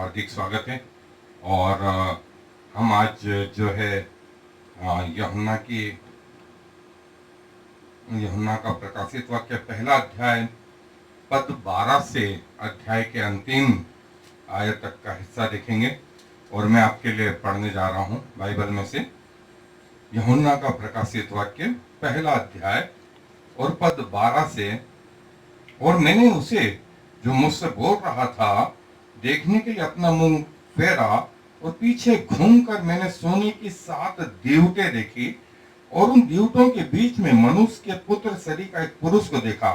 हार्दिक स्वागत है। और हम आज जो है यूहन्ना का प्रकाशित वाक्य पहला अध्याय पद 12 से अध्याय के अंतिम आयत तक का हिस्सा देखेंगे। और मैं आपके लिए पढ़ने जा रहा हूं बाइबल में से यूहन्ना का प्रकाशित वाक्य पहला अध्याय और पद 12 से। और मैंने उसे जो मुझसे बोल रहा था देखने के लिए अपना मुंह फेरा, और पीछे घूमकर मैंने सोने की 7 दीवटें देखी, और उन दीवटों के बीच में मनुष्य के पुत्र शरीर का एक पुरुष को देखा,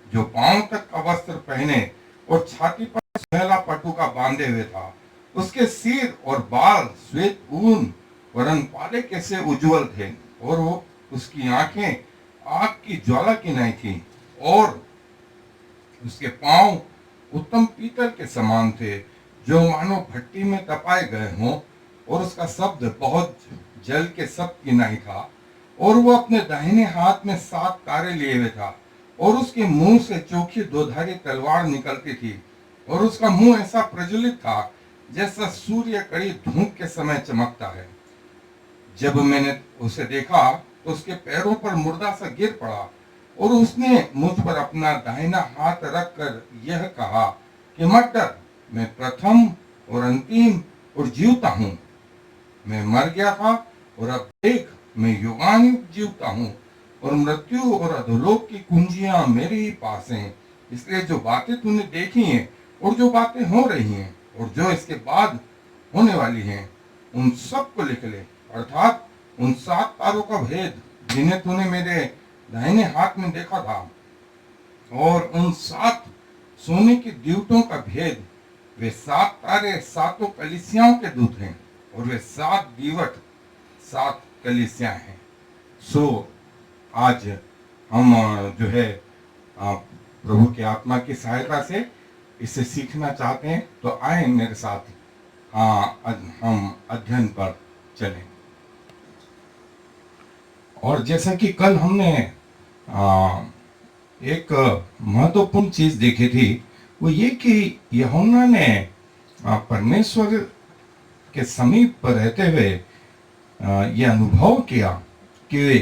जो पांव तक का वस्त्र पहने और छाती पर सुनहला पटुका बांधे हुए था। उसके सिर और बाल श्वेत ऊन वरन पाले कैसे उज्जवल थे, और वो उसकी आंखें आग की ज्वाला की नहीं थी, और उसके पांव उत्तम पीतल के समान थे, जो मानो भट्टी में तपाए गए हों, और उसका शब्द बहुत जल के शब्द की नहीं था। और वो अपने दाहिने हाथ में 7 तारे लिए हुए था, और उसके मुंह से चोखी दोधारी तलवार निकलती थी, और उसका मुंह ऐसा प्रज्वलित था जैसा सूर्य कड़ी धूप के समय चमकता है। जब मैंने उसे देखा तो उसके पैरों पर मुर्दा सा गिर पड़ा, और उसने मुझ पर अपना दाहिना हाथ रखकर यह कहा कि मत डर, मैं प्रथम और अंतिम और जीवता हूँ। मैं मर गया था और अब देख मैं युगानुयुग जीवता हूँ, और मृत्यु और अधोलोक की कुंजियां मेरे ही पास हैं। इसलिए जो बातें तूने देखी हैं और जो बातें हो रही हैं और जो इसके बाद होने वाली हैं, उन सब को लिख ले, अर्थात उन 7 तारों का भेद जिन्हें तूने मेरे दाहिने हाथ में देखा था, और उन 7 सोने की दीवटों का भेद। वे 7 तारे 7 कलीसियाओं के दूत हैं, और वे 7 दीवट 7 कलीसियां हैं। सो आज हम जो है प्रभु की आत्मा की सहायता से इसे सीखना चाहते हैं, तो आए मेरे साथ हम अध्ययन पर चलें। और जैसा कि कल हमने एक महत्वपूर्ण चीज देखी थी, वो ये कि यूहन्ना ने परमेश्वर के समीप पर रहते हुए ये अनुभव किया कि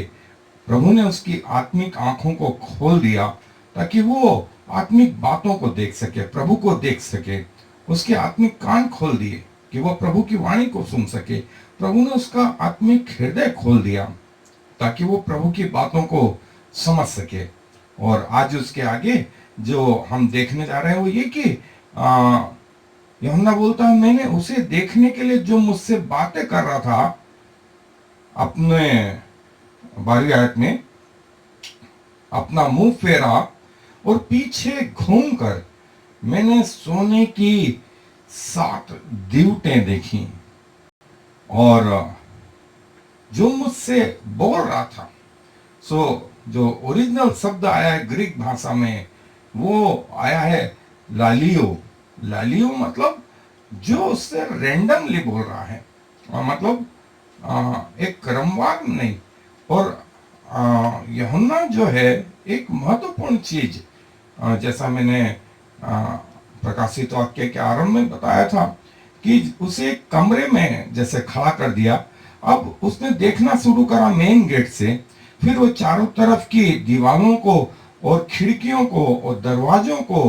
प्रभु ने उसकी आत्मिक आंखों को खोल दिया ताकि वो आत्मिक बातों को देख सके, प्रभु को देख सके। उसके आत्मिक कान खोल दिए कि वो प्रभु की वाणी को सुन सके। प्रभु ने उसका आत्मिक हृदय खोल दिया ताकि वो प्रभु की बातों को समझ सके। और आज उसके आगे जो हम देखने जा रहे हैं वो ये कि यूहन्ना बोलता है, मैंने उसे देखने के लिए जो मुझसे बातें कर रहा था, अपने 12वीं आयत में अपना मुंह फेरा और पीछे घूमकर मैंने सोने की 7 दीवटें देखी, और जो मुझसे बोल रहा था। जो ओरिजिनल शब्द आया है ग्रीक भाषा में, वो आया है लालियो। लालियो मतलब जो उससे रैंडमली बोल रहा है, मतलब एक क्रमवार नहीं। और यूहन्ना जो है एक महत्वपूर्ण चीज, जैसा मैंने प्रकाशित वाक्य के आरंभ में बताया था कि उसे एक कमरे में जैसे खड़ा कर दिया। अब उसने देखना शुरू करा मेन गेट से, फिर वो चारों तरफ की दीवारों को और खिड़कियों को और दरवाजों को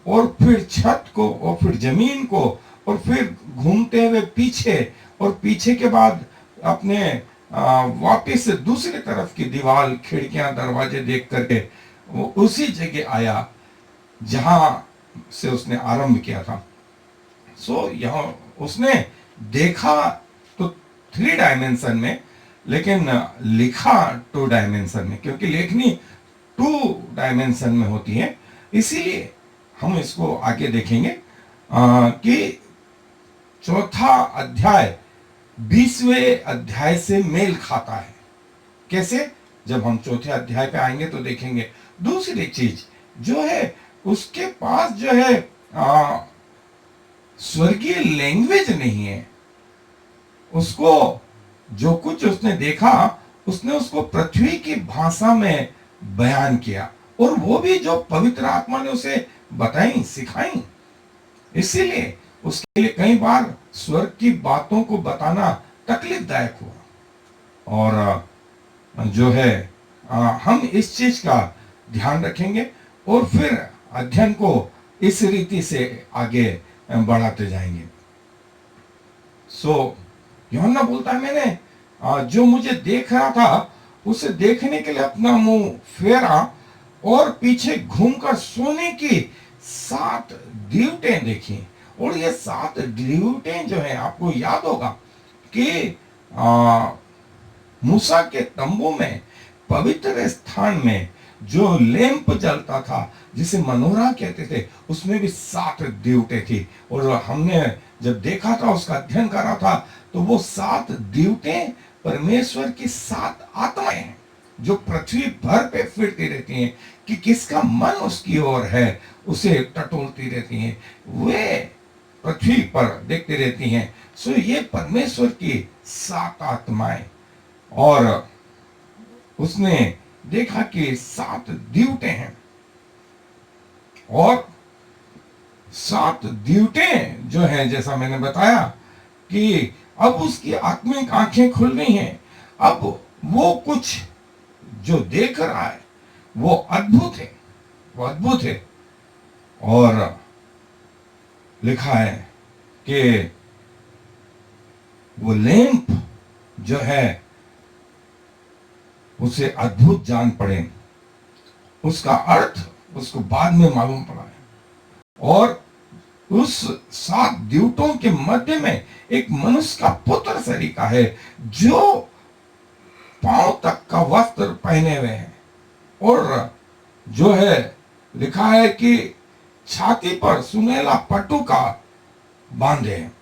और फिर छत को और फिर जमीन को, और फिर घूमते हुए पीछे, और पीछे के बाद अपने वापस से दूसरी तरफ की दीवार, खिड़कियां, दरवाजे देख करके वो उसी जगह आया जहां से उसने आरंभ किया था। यहाँ उसने देखा तो 3 डायमेंशन में, लेकिन लिखा 2 डायमेंशन में, क्योंकि लेखनी 2 डायमेंशन में होती है। इसीलिए हम इसको आगे देखेंगे कि चौथा अध्याय 20वें अध्याय से मेल खाता है। कैसे? जब हम चौथे अध्याय पे आएंगे तो देखेंगे। दूसरी चीज जो है, उसके पास जो है स्वर्गीय लैंग्वेज नहीं है। उसको जो कुछ उसने देखा, उसने उसको पृथ्वी की भाषा में बयान किया, और वो भी जो पवित्र आत्मा ने उसे बताई, सिखाई। इसीलिए उसके लिए कई बार स्वर्ग की बातों को बताना तकलीफदायक हुआ। और जो है हम इस चीज का ध्यान रखेंगे और फिर अध्ययन को इस रीति से आगे बढ़ाते जाएंगे। यूहन्ना बोलता है, मैंने जो मुझे देख रहा था उसे देखने के लिए अपना मुंह फेरा और पीछे घूमकर सोने की 7 दीवटें देखी। और ये 7 दीवटें जो है, आपको याद होगा कि मूसा के तंबू में पवित्र स्थान में जो लैंप जलता था, जिसे मनोरा कहते थे, उसमें भी 7 दीवटें थी। और हमने जब देखा था, उसका अध्ययन करा था, तो वो 7 दीवटें परमेश्वर की 7 आत्माएं हैं जो पृथ्वी भर पे फिरती रहती हैं कि किसका मन उसकी ओर है, उसे टटोलती रहती हैं, वे पृथ्वी पर देखती रहती हैं। ये परमेश्वर की 7 आत्माएं। और उसने देखा कि 7 दीवटें हैं, और 7 दीवटें जो हैं, जैसा मैंने बताया कि अब उसकी आत्मिक आंखें खुल गई हैं। अब वो कुछ जो देख रहा है वो अद्भुत है, वो अद्भुत है। और लिखा है कि वो लैंप जो है उसे अद्भुत जान पड़े। उसका अर्थ उसको बाद में मालूम पड़ा है। और उस 7 द्यूतों के मध्य में एक मनुष्य का पुत्र सरीखा है, जो पांव तक का वस्त्र पहने हुए है, और जो है लिखा है कि छाती पर सुनहला पटुका बांधे हैं।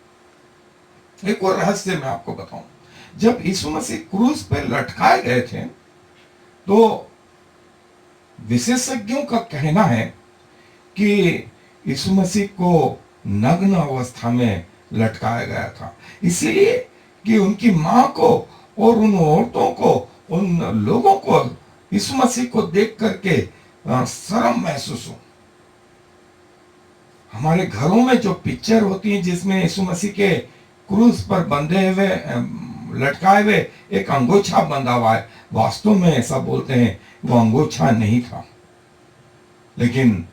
एक और रहस्य मैं आपको बताऊं, जब यीशु मसीह क्रूस पे लटकाए गए थे, तो विशेषज्ञों का कहना है कि यीशु मसीह को नग्न अवस्था में लटकाया गया था, इसलिए कि उनकी मां को और उन औरतों को, उन लोगों को यीशु मसीह को देख करके शर्म महसूस हो। हमारे घरों में जो पिक्चर होती है जिसमें यीशु मसीह के क्रूस पर बंधे हुए, लटकाए हुए एक अंगोछा बंधा हुआ है, वास्तव में ऐसा बोलते हैं वो अंगोछा नहीं था, लेकिन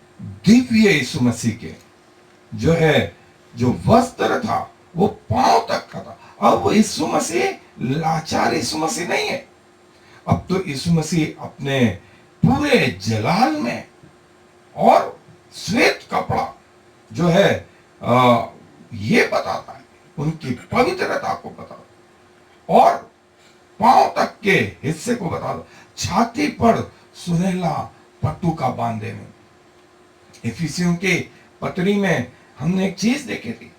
दिव्य यीशु मसीह के जो है, जो वस्त्र था वो पांव तक का था। अब यीशु मसीह लाचार यीशु मसीह नहीं है, अब तो यीशु मसीह अपने पूरे जलाल में और श्वेत कपड़ा जो है ये बताता है, उनकी पवित्रता को बताता, और पांव तक के हिस्से को बताता, छाती पर सुनहला पटुका बांधे में। इफिसियों के पत्री में हमने एक चीज देखी थी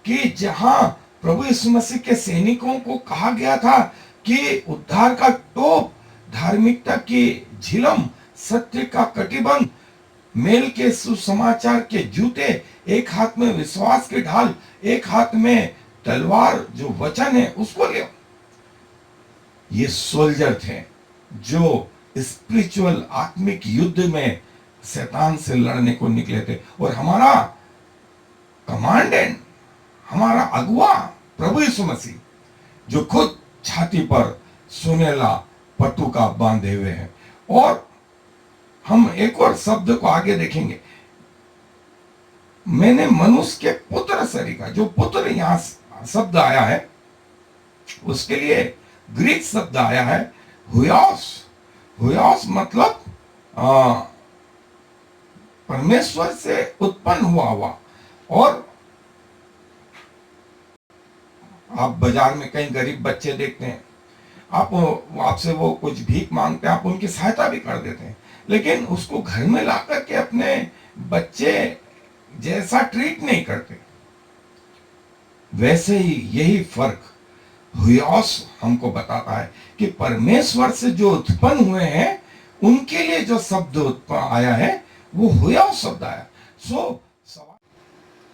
कि जहां प्रभु यीशु मसीह के सैनिकों को कहा गया था कि उद्धार का टोप, धार्मिकता की झिलम, सत्य का कटिबंध, मेल के सुसमाचार के जूते, एक हाथ में विश्वास की ढाल, एक हाथ में तलवार जो वचन है उसको ले। ये सोल्जर थे जो स्पिरिचुअल आत्मिक युद्ध में शैतान से लड़ने को निकले थे। और हमारा कमांडेंट, हमारा अगुआ प्रभु यीशु मसीह, जो खुद छाती पर सुनहला पटुका बांधे हुए हैं। और हम एक और शब्द को आगे देखेंगे, मैंने मनुष्य के पुत्र सरीखा। जो पुत्र यहां शब्द आया है उसके लिए ग्रीक शब्द आया है हुयोस। हुयोस मतलब परमेश्वर से उत्पन्न हुआ। और आप बाजार में कई गरीब बच्चे देखते हैं, आपसे वो कुछ भीख मांगते हैं, आप उनकी सहायता भी कर देते हैं, लेकिन उसको घर में ला करके अपने बच्चे जैसा ट्रीट नहीं करते। वैसे ही यही फर्क हुयोस हमको बताता है कि परमेश्वर से जो उत्पन्न हुए हैं उनके लिए जो शब्द उत्पन्न आया है वो हुयोस शब्द आया।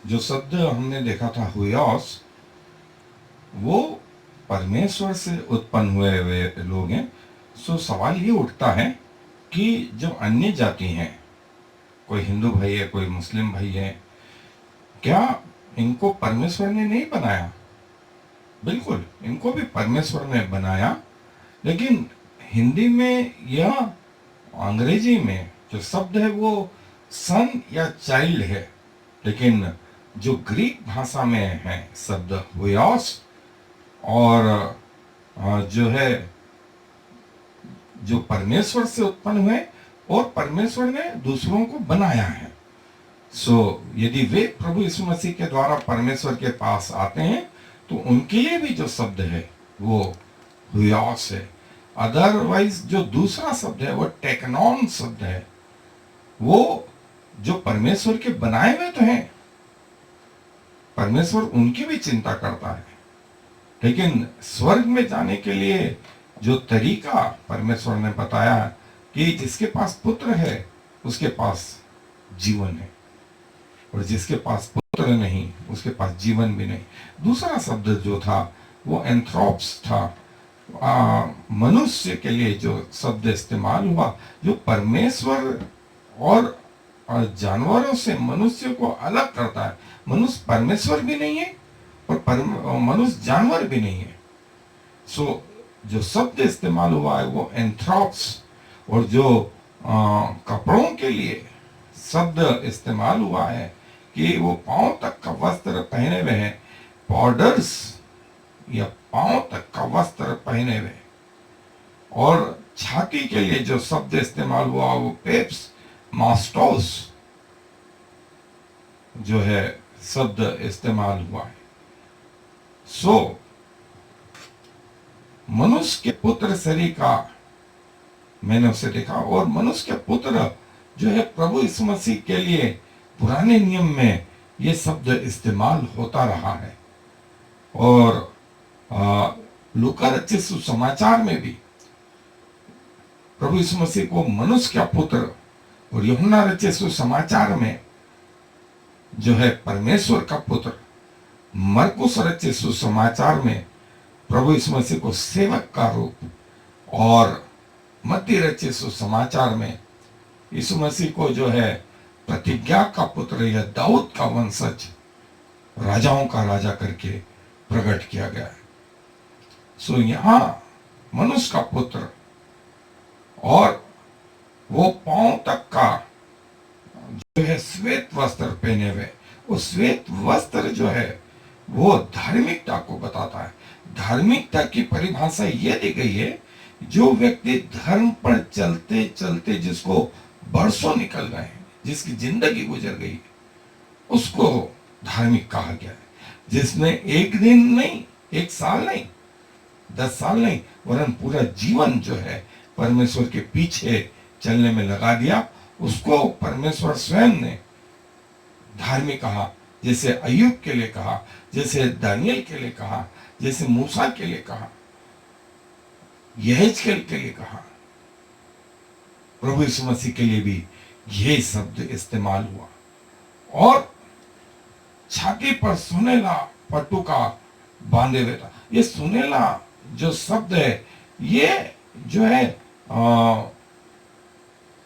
जो शब्द हमने देखा था हुयोस, वो परमेश्वर से उत्पन्न हुए लोग हैं। सवाल ये उठता है कि जो अन्य जाति हैं, कोई हिंदू भाई है, कोई मुस्लिम भाई है, क्या इनको परमेश्वर ने नहीं बनाया, बिल्कुल इनको भी परमेश्वर ने बनाया, लेकिन हिंदी में या अंग्रेजी में जो शब्द है वो सन या चाइल्ड है, लेकिन जो ग्रीक भाषा में है शब्द हुयोस, और जो है जो परमेश्वर से उत्पन्न हुए और परमेश्वर ने दूसरों को बनाया है। यदि वे प्रभु यीशु मसीह के द्वारा परमेश्वर के पास आते हैं तो उनके लिए भी जो शब्द है वो हुयोस है। अदरवाइज जो दूसरा शब्द है वो टेक्नॉन शब्द है, वो जो परमेश्वर के बनाए हुए तो हैं, परमेश्वर उनकी भी चिंता करता है, लेकिन स्वर्ग में जाने के लिए जो तरीका परमेश्वर ने बताया कि जिसके पास पुत्र है उसके पास जीवन है, और जिसके पास पुत्र नहीं उसके पास जीवन भी नहीं। दूसरा शब्द जो था वो एंथ्रोप्स था, मनुष्य के लिए जो शब्द इस्तेमाल हुआ, जो परमेश्वर और जानवरों से मनुष्य को अलग करता है। मनुष्य परमेश्वर भी नहीं है और मनुष्य जानवर भी नहीं है। जो शब्द इस्तेमाल हुआ है वो एंथ्रोप्स, और जो कपड़ों के लिए शब्द इस्तेमाल हुआ है कि वो पांव तक का वस्त्र पहने हुए हैं, बॉर्डर्स या पांव तक का वस्त्र पहने हुए, और छाती के लिए जो शब्द इस्तेमाल हुआ वो पेप्स मास्टोस जो है शब्द इस्तेमाल हुआ है। मनुष्य के पुत्र शरीर का मैंने उसे देखा, और मनुष्य के पुत्र जो है प्रभु यीशु मसीह के लिए पुराने नियम में ये शब्द इस्तेमाल होता रहा है, और लूका रचित सुसमाचार में भी प्रभु यीशु मसीह को मनुष्य का पुत्र, और यूहन्ना रचित सुसमाचार में जो है परमेश्वर का पुत्र, मरकुस रचित सुसमाचार में प्रभु यीशु मसीह को सेवक का रूप, और मत्ती रचित सुसमाचार में यीशु मसीह को जो है प्रतिज्ञा का पुत्र या दाऊद का वंशज, राजाओं का राजा करके प्रकट किया गया है। यहां मनुष्य का पुत्र, और वो पांव तक का जो है श्वेत वस्त्र पहने हुए, वो श्वेत वस्त्र जो है वो धार्मिकता को बताता है। धार्मिकता की परिभाषा ये दी गई है, जो व्यक्ति धर्म पर चलते चलते जिसको बरसों निकल गए हैं, जिसकी जिंदगी गुजर गई, उसको धार्मिक कहा गया है। जिसने एक दिन नहीं, एक साल नहीं, 10 साल नहीं, वरन पूरा जीवन जो है परमेश्वर के पीछे चलने में लगा दिया, उसको परमेश्वर स्वयं ने धार्मिक कहा। जैसे अय्यूब के लिए कहा, जैसे दानियल के लिए कहा, जैसे मूसा के लिए कहा, यहेजकेल के लिए कहा, प्रभु यीशु मसीह के लिए भी ये शब्द इस्तेमाल हुआ। और छाती पर सुनेला पटुका बांधे हुए था। ये सुनेला जो शब्द है ये जो है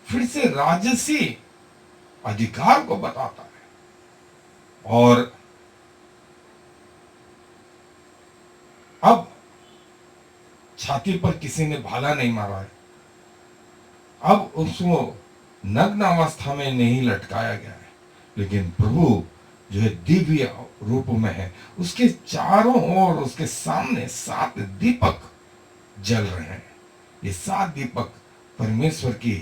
फिर से राजसी अधिकार को बताता है। और अब छाती पर किसी ने भाला नहीं मारा है, अब उसको नग्न अवस्था में नहीं लटकाया गया है, लेकिन प्रभु जो है दिव्य रूप में है, उसके चारों ओर उसके सामने 7 दीपक जल रहे हैं। ये 7 दीपक परमेश्वर की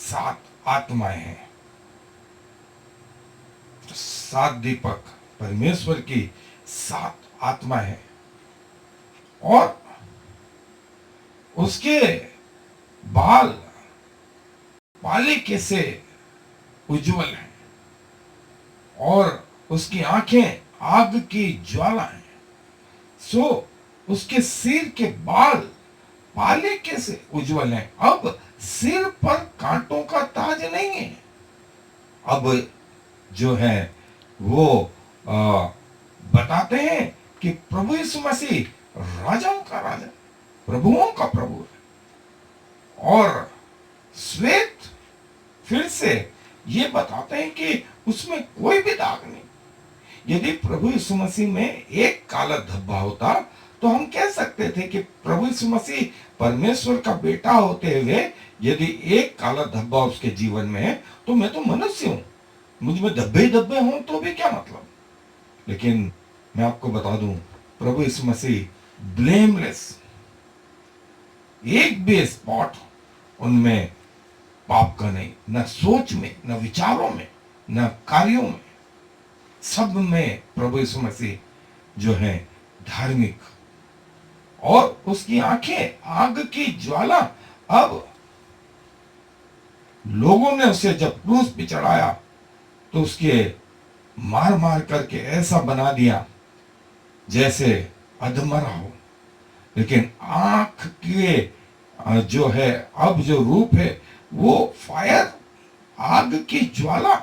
7 आत्माएं हैं। 7 दीपक परमेश्वर की 7 आत्माएं हैं, और उसके बाल पालिके से उज्जवल हैं, और उसकी आंखें आग की ज्वाला हैं। उसके सिर के बाल पालिके से उज्जवल हैं। अब सिर पर कांटों का ताज नहीं है, अब जो है वो बताते हैं कि प्रभु यीशु मसीह राजाओं का राजा, प्रभुओं का प्रभु है। और श्वेत फिर से ये बताते हैं कि उसमें कोई भी दाग नहीं, यदि प्रभु यीशु मसीह में एक काला धब्बा होता तो हम कह सकते थे कि प्रभु यीशु मसीह परमेश्वर का बेटा होते हुए यदि एक काला धब्बा उसके जीवन में है तो मैं तो मनुष्य हूं, मुझ में धब्बे ही धब्बे हों तो भी क्या मतलब। लेकिन मैं आपको बता दूं, प्रभु यीशु मसीह ब्लेमलेस, एक भी स्पॉट उनमें पाप का नहीं, न सोच में, न विचारों में, न कार्यों में, सब में प्रभु यीशु मसीह जो है धार्मिक। और उसकी आंखें आग की ज्वाला। अब लोगों ने उसे जब क्रूस पे चढ़ाया तो उसके मार मार करके ऐसा बना दिया जैसे अधमरा हो, लेकिन आंख के जो है अब जो रूप है वो फायर, आग की ज्वाला।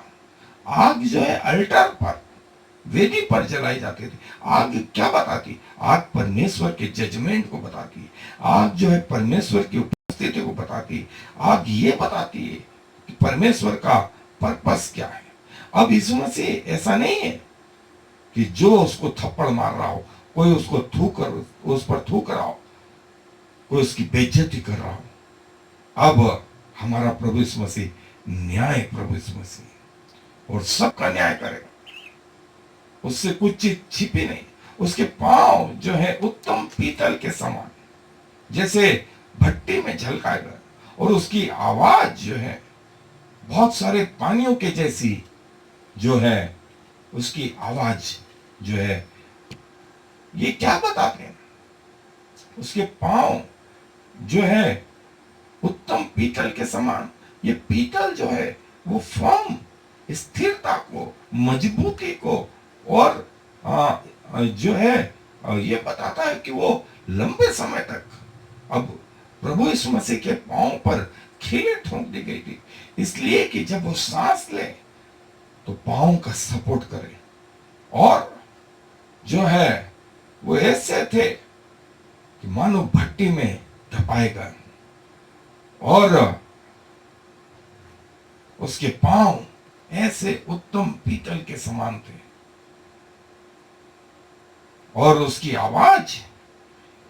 आग जो है अल्टर पर, वेदी पर जलाई जाती थी। आग क्या बताती? आग परमेश्वर के जजमेंट को बताती। आग जो है परमेश्वर की उपस्थिति को बताती। आग ये बताती है कि परमेश्वर का पर्पस क्या है। अब यीशु मसीह ऐसा नहीं है कि जो उसको थप्पड़ मार रहा हो, कोई उसको उस पर थूक रहा हो, कोई उसकी बेइज्जती कर रहा हो। अब हमारा प्रभु यीशु मसीह न्याय प्रभु यीशु मसीह, और सबका न्याय करेगा, उससे कुछ चीज छिपी नहीं। उसके पांव जो है उत्तम पीतल के समान, जैसे भट्टी में झलकाए गए, और उसकी आवाज जो है बहुत सारे पानियों के जैसी जो है उसकी आवाज जो है। ये क्या बताते हैं? उसके पांव जो है उत्तम पीतल के समान। ये पीतल जो है वो फर्म, स्थिरता को, मजबूती को, और जो है ये बताता है कि वो लंबे समय तक। अब प्रभु यीशु मसीह के पांव पर खीले ठोक दी गई थी, इसलिए कि जब वो सांस ले तो पांव का सपोर्ट करे। और जो है वो ऐसे थे कि मानो भट्टी में धपाए गए, और उसके पांव ऐसे उत्तम पीतल के समान थे, और उसकी आवाज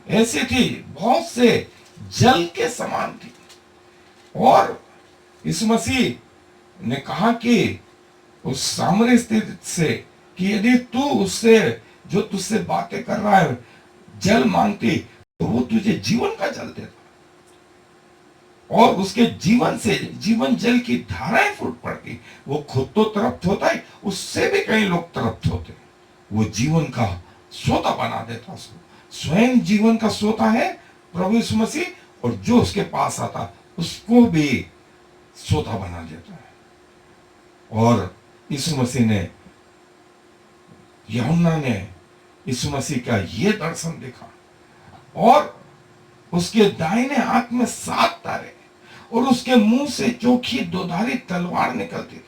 ऐसी थी बहुत से जल के समान थी। और इस मसीह ने कहा कि उस सामरी स्थित से कि यदि तू उससे, जो तुझसे बातें कर रहा है, जल मांगती तो वो तुझे जीवन का जल देता, और उसके जीवन से जीवन जल की धाराएं फूट पड़ती। वो खुद तो तृप्त होता है, उससे भी कई लोग तृप्त होते। वो जीवन का सोता बना देता उसको। स्वयं जीवन का सोता है प्रभु यीशु मसीह, और जो उसके पास आता उसको भी सोता बना देता है। और यीशु मसीह ने, यूहन्ना ने यीशु मसीह का ये दर्शन देखा, और उसके दाहिने हाथ में 7 तारे, और उसके मुंह से चोखी दोधारी तलवार निकलती थी,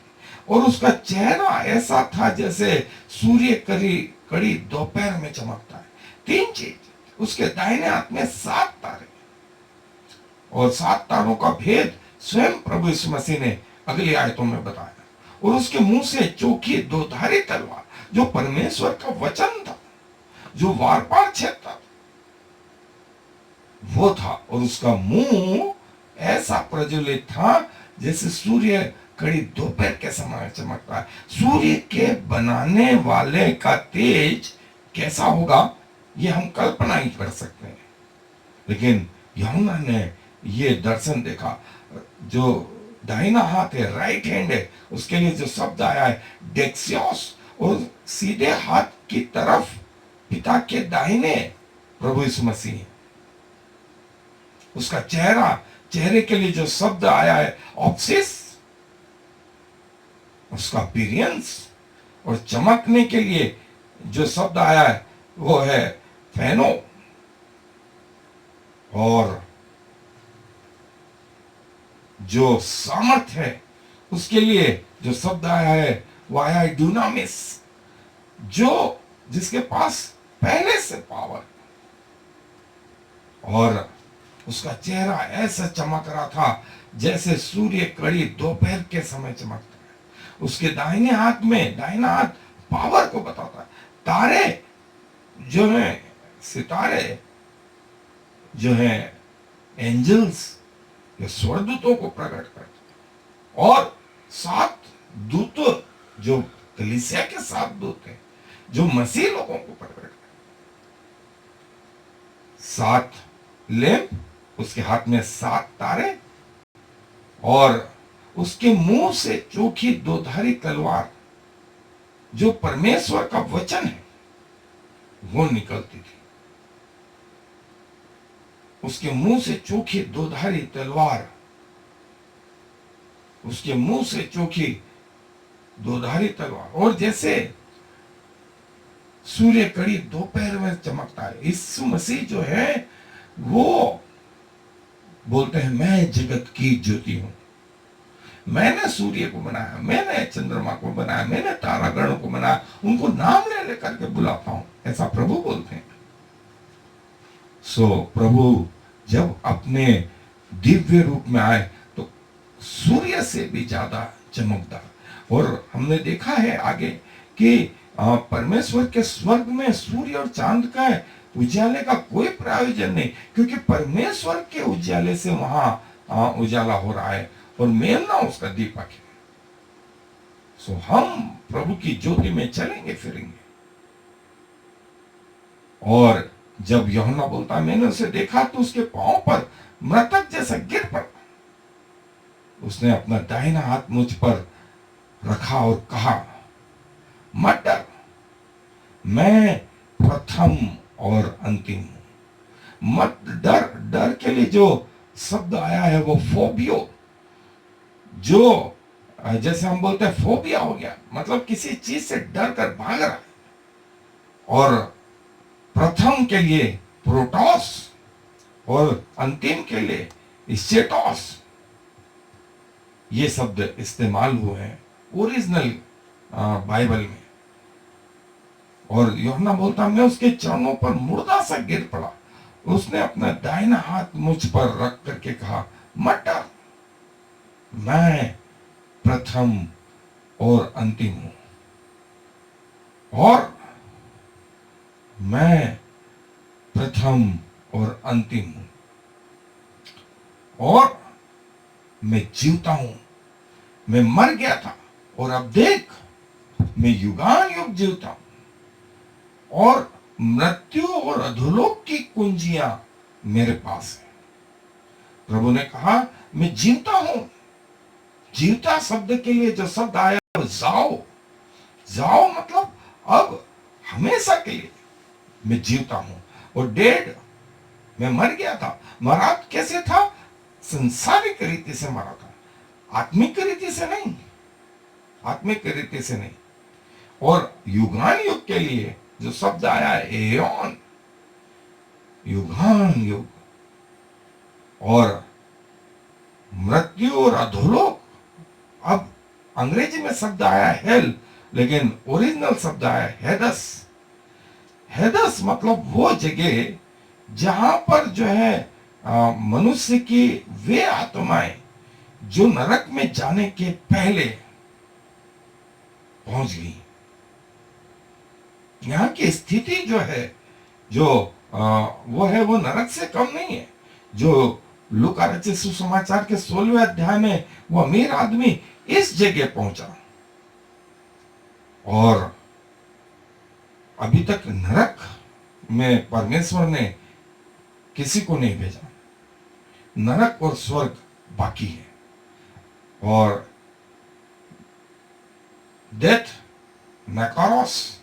और उसका चेहरा ऐसा था जैसे सूर्य कड़ी दोपहर में चमकता है। 3 चीज, उसके दाहिने हाथ में 7 तारे, और 7 तारों का भेद स्वयं प्रभु यीशु मसीह ने अगली आयतों में बताया। और उसके मुंह से चोखी दोधारी तलवार, जो परमेश्वर का वचन था, जो वार पार छेदता था, वो था। और उसका मुंह ऐसा प्रज्वलित था जैसे सूर्य कड़ी दोपहर के समय चमकता है। सूर्य के बनाने वाले का तेज कैसा होगा ये हम कल्पना ही कर सकते हैं। लेकिन यूहन्ना ने ये दर्शन देखा। जो दाहिना हाथ है, राइट हैंड है, उसके लिए जो शब्द आया है डेक्सियोस, और सीधे हाथ की तरफ पिता के दाहिने प्रभु यीशु मसीह। उसका चेहरे के लिए जो शब्द आया है ऑप्सिस, उसका अपीयरेंस, और चमकने के लिए जो शब्द आया है वो है फेनो, और जो सामर्थ है उसके लिए जो शब्द आया है वो आया है डुनामिस, जो जिसके पास पहले से पावर। और उसका चेहरा ऐसा चमक रहा था जैसे सूर्य कड़ी दोपहर के समय चमकता है। उसके दाहिने हाथ में, दाहिना हाथ पावर को बताता है। तारे जो है, सितारे जो है, एंजल्स, ये स्वर्गदूतों को प्रकट करते हैं। और 7 दूत जो कलीसिया के 7 दूत हैं, जो मसीह लोगों को प्रकट करते हैं। 7 लैंप, उसके हाथ में 7 तारे, और उसके मुंह से चोखी 2धारी तलवार, जो परमेश्वर का वचन है, वो निकलती थी। उसके मुंह से चोखी 2धारी तलवार, उसके मुंह से चोखी 2धारी तलवार। और जैसे सूर्य कड़ी दोपहर में चमकता है, यीशु मसीह जो है वो बोलते हैं, मैं जगत की ज्योति हूं। मैंने सूर्य को बनाया, मैंने चंद्रमा को बनाया, मैंने तारागणों को बनाया, उनको नाम ले लेकर के बुलाता हूं, ऐसा प्रभु बोलते हैं। सो प्रभु जब अपने दिव्य रूप में आए तो सूर्य से भी ज्यादा चमकदार। और हमने देखा है आगे कि परमेश्वर के स्वर्ग में सूर्य और चांद का उजाले का कोई प्रयोजन नहीं, क्योंकि परमेश्वर के उजाले से वहां उजाला हो रहा है, और मेमना उसका दीपक है। सो हम प्रभु की ज्योति में चलेंगे फिरेंगे। और जब यूहन्ना बोलता है, मैंने उसे देखा तो उसके पांव पर मृतक जैसा गिर पड़ा। उसने अपना दाहिना हाथ मुझ पर रखा और कहा, मत डर, मैं प्रथम और अंतिम हूं। मत डर। डर के लिए जो शब्द आया है वो फोबियो, जो जैसे हम बोलते हैं फोबिया हो गया, मतलब किसी चीज से डर कर भाग रहा है। और प्रथम के लिए प्रोटोस और अंतिम के लिए स्टेटोस, ये शब्द इस्तेमाल हुए हैं ओरिजिनल बाइबल में। और यूहन्ना बोलता, मैं उसके चरणों पर मुर्दा सा गिर पड़ा। उसने अपना दाहिना हाथ मुझ पर रख करके कहा, मत डर, मैं प्रथम और अंतिम हूं, और मैं प्रथम और अंतिम हूं, और मैं जीवता हूं। मैं मर गया था और अब देख, मैं युगान युग जीवता हूं, और मृत्यु और अधोलोक की कुंजियां मेरे पास है। प्रभु ने कहा, मैं जीवता हूं। जीवता शब्द के लिए जो शब्द आया वो जाओ। जाओ मतलब अब हमेशा के लिए मैं जीवता हूं। और डेड, मैं मर गया था। मरा कैसे था? संसारिक रीति से मरा था, आत्मिक रीति से नहीं, आत्मिक रीति से नहीं। और युगान युग के लिए जो शब्द आया है एयोन, युगान युग। और मृत्यु और अधोलोक, अब अंग्रेजी में शब्द आया है हेल, लेकिन ओरिजिनल शब्द आया है हेदस। हेदस मतलब वो जगह जहां पर जो है मनुष्य की वे आत्माएं जो नरक में जाने के पहले पहुंच गई। यहाँ की स्थिति जो है, जो वो है, वो नरक से कम नहीं है। जो लूका रचित सुसमाचार के 16वें अध्याय में वो अमीर आदमी इस जगह पहुंचा, और अभी तक नरक में परमेश्वर ने किसी को नहीं भेजा। नरक और स्वर्ग बाकी है। और डेथ, मैकारोस,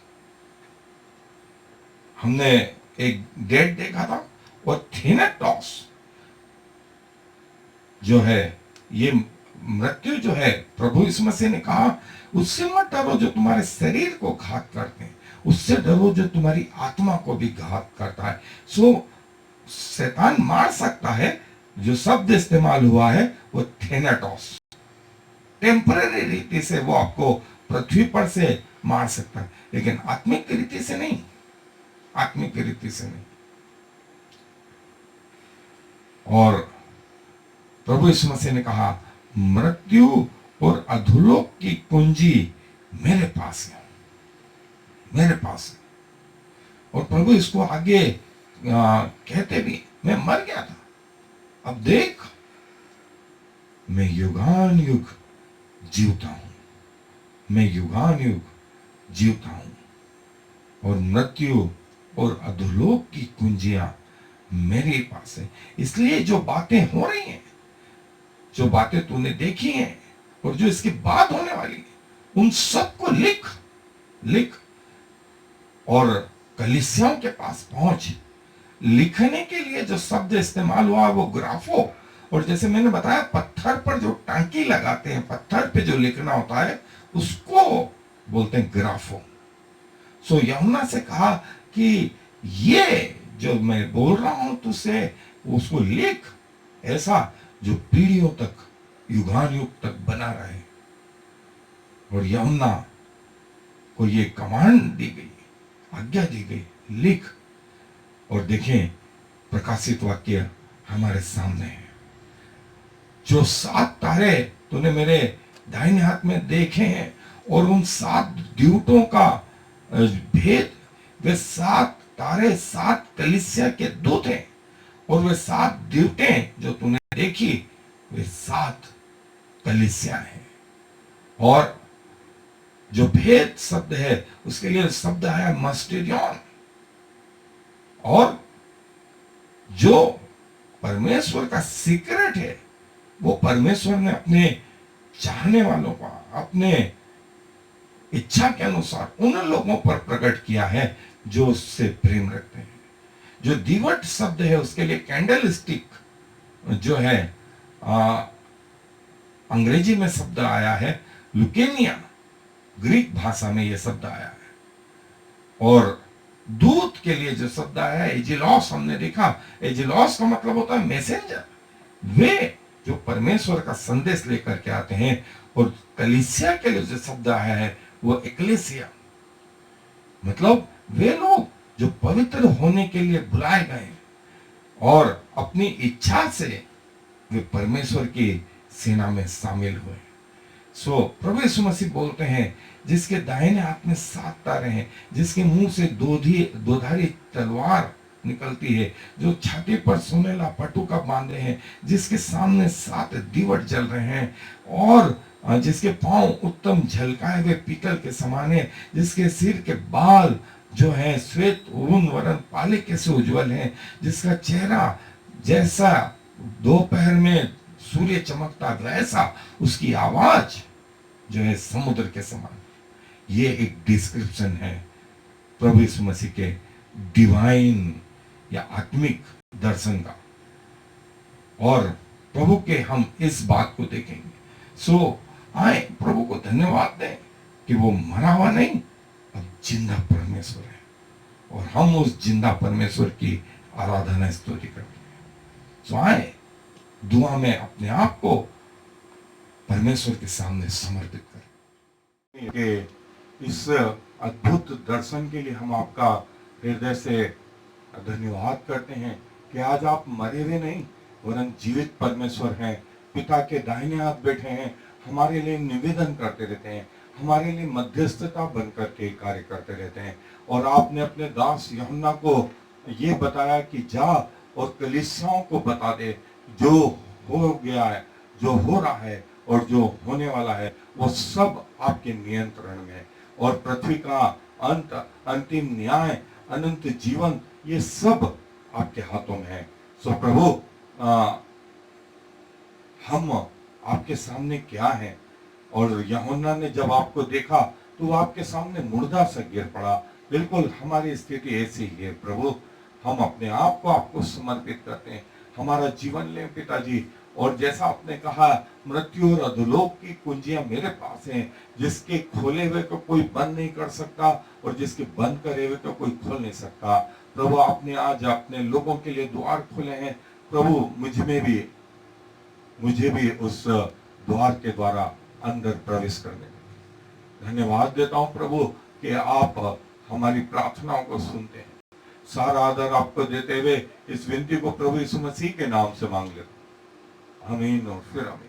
हमने एक डेट देखा था। और थेनेटोस जो है, ये मृत्यु जो है, प्रभु यीशु मसीह ने कहा, उससे मत डरो जो तुम्हारे शरीर को घात करते हैं, उससे डरो जो तुम्हारी आत्मा को भी घात करता है। सो शैतान मार सकता है। जो शब्द इस्तेमाल हुआ है वो थेनेटोस, टेम्पररी रीति से वो आपको पृथ्वी पर से मार सकता है, लेकिन आत्मिक रीति से नहीं, आत्मिक रीति से नहीं। और प्रभु यीशु मसीह ने कहा, मृत्यु और अधोलोक की कुंजी मेरे पास है। मेरे पास है। और प्रभु इसको आगे कहते भी, मैं मर गया था, अब देख मैं युगान युग जीवता हूं, मैं युगान युग जीवता हूं, और मृत्यु और अधोलोक की कुंजियां मेरे पास है। इसलिए जो बातें हो रही हैं, जो बातें तूने देखी हैं और जो इसके बाद होने वाली है, उन सबको लिख लिख, और कलीसियाओं के पास पहुंच। लिखने के लिए जो शब्द इस्तेमाल हुआ वो ग्राफो, और जैसे मैंने बताया पत्थर पर जो टांकी लगाते हैं, पत्थर पे जो लिखना होता है उसको बोलते हैं ग्राफो। सो यमुना से कहा कि ये जो मैं बोल रहा हूं तुझसे उसको लिख, ऐसा जो पीढ़ियों तक, युगान युग तक बना रहे। और यमुना को ये कमांड दी गई, आज्ञा दी गई, लिख। और देखें प्रकाशित वाक्य हमारे सामने है। जो 7 तारे तूने मेरे दाहिने हाथ में देखे हैं, और उन 7 द्यूतों का भेद, वे 7 तारे 7 कलीसिया के दूत हैं, और वे 7 द्यूतें जो तूने देखी वे 7 कलीसिया हैं। और जो भेद शब्द है उसके लिए शब्द है मस्टेरियन। और जो परमेश्वर का सीक्रेट है वो परमेश्वर ने अपने चाहने वालों का, अपने इच्छा के अनुसार उन लोगों पर प्रकट किया है जो उससे प्रेम रखते हैं। जो दीवट शब्द है उसके लिए कैंडल स्टिक जो है, अंग्रेजी में शब्द आया है लुकेनिया, ग्रीक भाषा में यह शब्द आया है। और दूत के लिए जो शब्द आया है एजिलॉस, हमने देखा एजिलॉस का मतलब होता है मैसेंजर, वे जो परमेश्वर का संदेश लेकर के आते हैं। और कलीसिया के लिए जो शब्द आया है वो एक्लेसिया, मतलब वे लोग जो पवित्र होने के लिए बुलाए गए और अपनी इच्छा से वे परमेश्वर की सेना में शामिल हुए। सो प्रभु यीशु मसीह बोलते हैं जिसके दाहिने हाथ में 7 तारे हैं, जिसके मुंह से दोधारी तलवार निकलती है, जो छाती पर सोनेला पटुका बांधे हैं, जिसके सामने 7 दीवट जल रहे हैं, और जिसके पांव उत्तम झलकाए हुए पीतल के समान है, जिसके सिर के बाल जो है श्वेत ऊन वरण पालिके से उज्जवल है, जिसका चेहरा जैसा दोपहर में सूर्य चमकता वैसा उसकी आवाज जो है समुद्र के समान। ये एक डिस्क्रिप्शन है प्रभु यीशु मसीह के डिवाइन या आत्मिक दर्शन का। और प्रभु के हम इस बात को देखेंगे। सो आए प्रभु को धन्यवाद दें कि वो मरा हुआ नहीं, अब जिंदा परमेश्वर है, और हम उस जिंदा परमेश्वर की आराधना स्तुति करते हैं। सो आए दुआ में अपने आप को परमेश्वर के सामने समर्पित करें। कि इस अद्भुत दर्शन के लिए हम आपका हृदय से धन्यवाद करते हैं कि आज आप मरे हुए नहीं वरन जीवित परमेश्वर हैं, पिता के दाहिने हाथ बैठे हैं, हमारे लिए निवेदन करते रहते हैं, हमारे लिए मध्यस्थता बनकर के कार्य करते रहते हैं। और आपने अपने दास यूहन्ना को ये बताया कि जा और कलीसियाओं को बता दे जो हो गया है, जो हो रहा है और जो होने वाला है वो सब आपके नियंत्रण में है, और पृथ्वी का अंत, अंतिम न्याय, अनंत जीवन, ये सब आपके हाथों में है। सो प्रभु हम आपके सामने क्या है, और यूहन्ना ने जब आपको देखा तो वो आपके सामने मुर्दा सा गिर पड़ा। बिल्कुल हमारी स्थिति ऐसी ही है प्रभु, हम अपने आप को आपको समर्पित करते हैं, हमारा जीवन लें पिताजी। और जैसा आपने कहा मृत्यु और अधोलोक की कुंजियां मेरे पास हैं, जिसके खोले हुए को कोई बंद नहीं कर सकता और जिसके बंद करे हुए को कोई खोल नहीं सकता। प्रभु आपने आज अपने लोगों के लिए द्वार खोले हैं प्रभु, मुझे भी उस द्वार के द्वारा अंदर प्रवेश करने में धन्यवाद देता हूं प्रभु कि आप हमारी प्रार्थनाओं को सुनते हैं। सारा आदर आपको देते हुए इस विनती को प्रभु यीशु मसीह के नाम से मांग लेता हूं, आमीन और फिर आमीन।